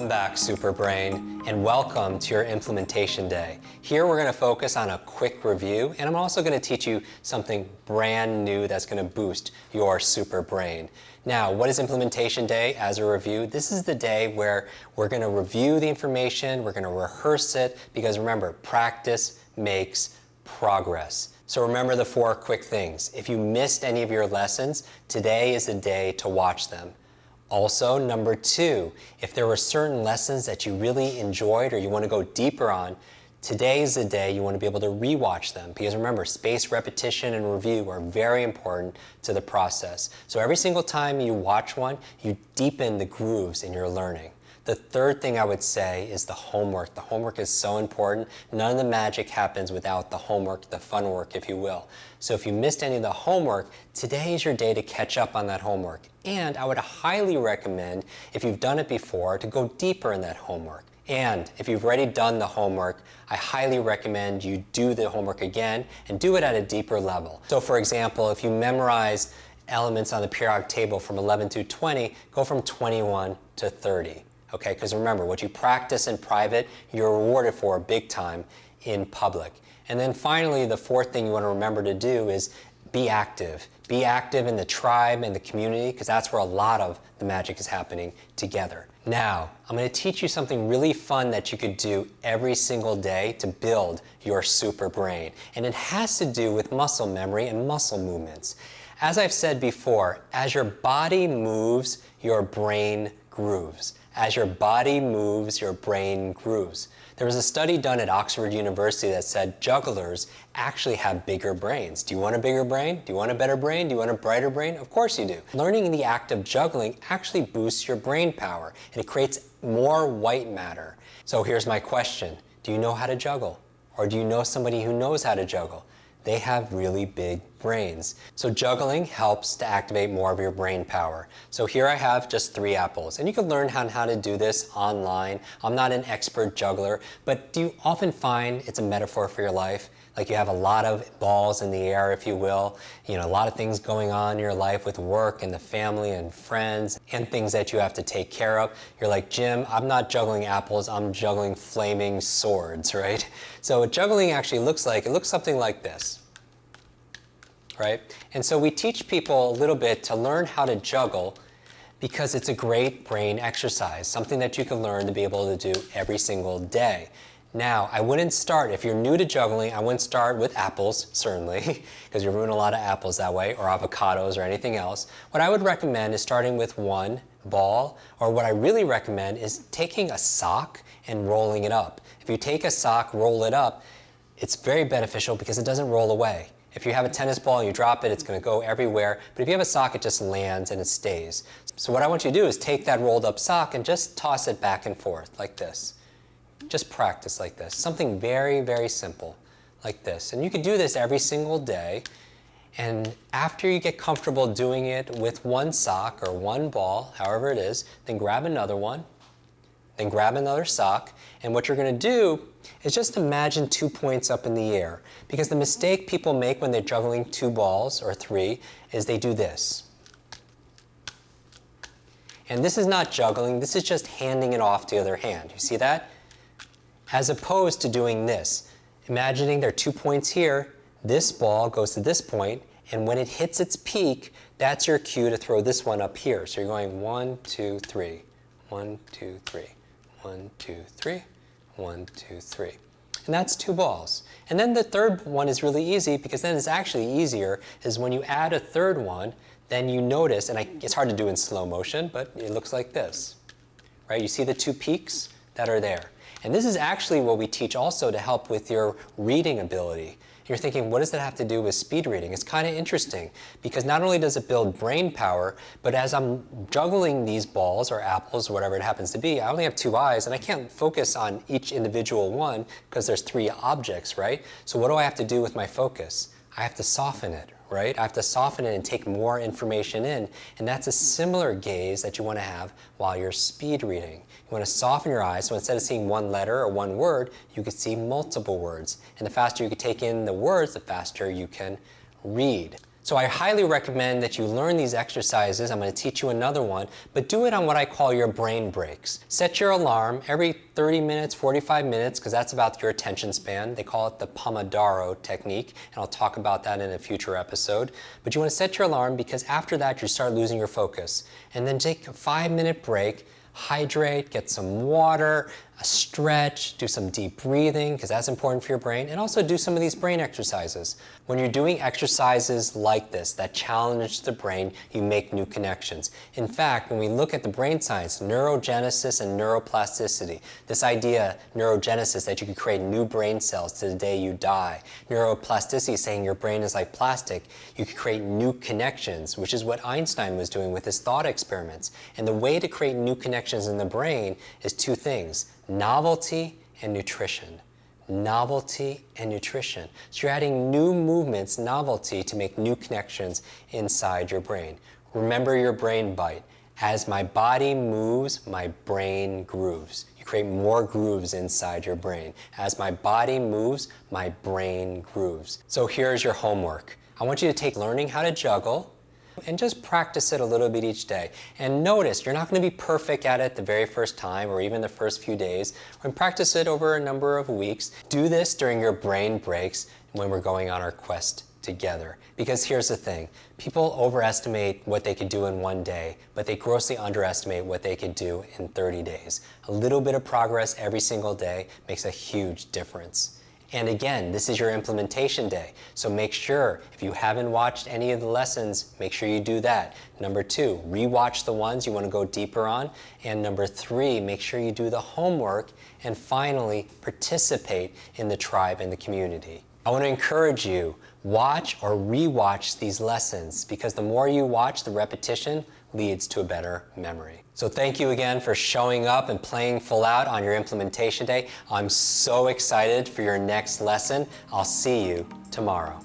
back, Superbrain, and welcome to your implementation day. Here we're going to focus on a quick review, and I'm also going to teach you something brand new that's going to boost your Superbrain. Now, what is implementation day as a review? This is the day where we're going to review the information, we're going to rehearse it, because remember, practice makes progress. So remember the 4 quick things. If you missed any of your lessons, today is the day to watch them. Also, number 2, if there were certain lessons that you really enjoyed or you want to go deeper on, today is the day you want to be able to rewatch them. Because remember, spaced repetition and review are very important to the process. So every single time you watch one, you deepen the grooves in your learning. The third thing I would say is the homework. The homework is so important. None of the magic happens without the homework, the fun work, if you will. So if you missed any of the homework, today is your day to catch up on that homework. And I would highly recommend, if you've done it before, to go deeper in that homework. And if you've already done the homework, I highly recommend you do the homework again and do it at a deeper level. So for example, if you memorize elements on the periodic table from 11 to 20, go from 21 to 30. Okay, because remember, what you practice in private, you're rewarded for big time in public. And then finally, the 4th thing you want to remember to do is be active. Be active in the tribe and the community, because that's where a lot of the magic is happening together. Now, I'm going to teach you something really fun that you could do every single day to build your super brain. And it has to do with muscle memory and muscle movements. As I've said before, as your body moves, your brain grooves. As your body moves, your brain grooves. There was a study done at Oxford University that said jugglers actually have bigger brains. Do you want a bigger brain? Do you want a better brain? Do you want a brighter brain? Of course you do. Learning the act of juggling actually boosts your brain power, and it creates more white matter. So here's my question. Do you know how to juggle? Or do you know somebody who knows how to juggle? They have really big brains. So juggling helps to activate more of your brain power. So here I have just 3 apples, and you can learn how to do this online. I'm not an expert juggler, but do you often find it's a metaphor for your life? Like you have a lot of balls in the air, if you will, a lot of things going on in your life with work and the family and friends and things that you have to take care of. You're like, Jim, I'm not juggling apples, I'm juggling flaming swords, right? So what juggling actually looks like, it looks something like this, right? And so we teach people a little bit to learn how to juggle because it's a great brain exercise, something that you can learn to be able to do every single day. Now, I wouldn't start, if you're new to juggling, I wouldn't start with apples, certainly, because you're ruining a lot of apples that way, or avocados or anything else. What I would recommend is starting with 1 ball, or what I really recommend is taking a sock and rolling it up. If you take a sock, roll it up, it's very beneficial because it doesn't roll away. If you have a tennis ball and you drop it, it's going to go everywhere. But if you have a sock, it just lands and it stays. So what I want you to do is take that rolled up sock and just toss it back and forth like this. Just practice like this. Something very, very simple like this. And you can do this every single day. And after you get comfortable doing it with 1 sock or 1 ball, however it is, then grab another one. Then grab another sock. And what you're going to do is just imagine 2 points up in the air. Because the mistake people make when they're juggling 2 balls or 3 is they do this. And this is not juggling, this is just handing it off to the other hand. You see that? As opposed to doing this. Imagining there are 2 points here, this ball goes to this point, and when it hits its peak, that's your cue to throw this one up here. So you're going 1, 2, 3, 1, 2, 3, 1, 2, 3, 1, 2, 3. And that's 2 balls. And then the third one is really easy because then it's actually easier is when you add a third one, then you notice, and it's hard to do in slow motion, but it looks like this, right? You see the 2 peaks that are there. And this is actually what we teach also to help with your reading ability. You're thinking, what does that have to do with speed reading? It's kind of interesting because not only does it build brain power, but as I'm juggling these balls or apples or whatever it happens to be, I only have 2 eyes and I can't focus on each individual one because there's 3 objects, right? So what do I have to do with my focus? I have to soften it, right? I have to soften it and take more information in, and that's a similar gaze that you want to have while you're speed reading. You want to soften your eyes, so instead of seeing 1 letter or 1 word, you could see multiple words. And the faster you can take in the words, the faster you can read. So I highly recommend that you learn these exercises. I'm going to teach you another one, but do it on what I call your brain breaks. Set your alarm every 30 minutes, 45 minutes, because that's about your attention span. They call it the Pomodoro technique, and I'll talk about that in a future episode. But you want to set your alarm because after that you start losing your focus. And then take a 5-minute break, hydrate, get some water, a stretch, do some deep breathing because that's important for your brain, and also do some of these brain exercises. When you're doing exercises like this that challenge the brain, you make new connections. In fact, when we look at the brain science, neurogenesis and neuroplasticity, this idea, neurogenesis, that you could create new brain cells to the day you die. Neuroplasticity is saying your brain is like plastic. You could create new connections, which is what Einstein was doing with his thought experiments. And the way to create new connections in the brain is two things: novelty and nutrition. Novelty and nutrition. So you're adding new movements, novelty, to make new connections inside your brain. Remember your brain bite. As my body moves, my brain grooves. You create more grooves inside your brain. As my body moves, my brain grooves. So here's your homework. I want you to take learning how to juggle and just practice it a little bit each day. And notice, you're not going to be perfect at it the very first time or even the first few days. We're going to practice it over a number of weeks. Do this during your brain breaks when we're going on our quest together. Because here's the thing, people overestimate what they could do in one day, but they grossly underestimate what they could do in 30 days. A little bit of progress every single day makes a huge difference. And again, this is your implementation day. So make sure, if you haven't watched any of the lessons, make sure you do that. Number 2, rewatch the ones you want to go deeper on. And number 3, make sure you do the homework. And finally, participate in the tribe and the community. I want to encourage you, watch or rewatch these lessons, because the more you watch, the repetition leads to a better memory. So thank you again for showing up and playing full out on your implementation day. I'm so excited for your next lesson. I'll see you tomorrow.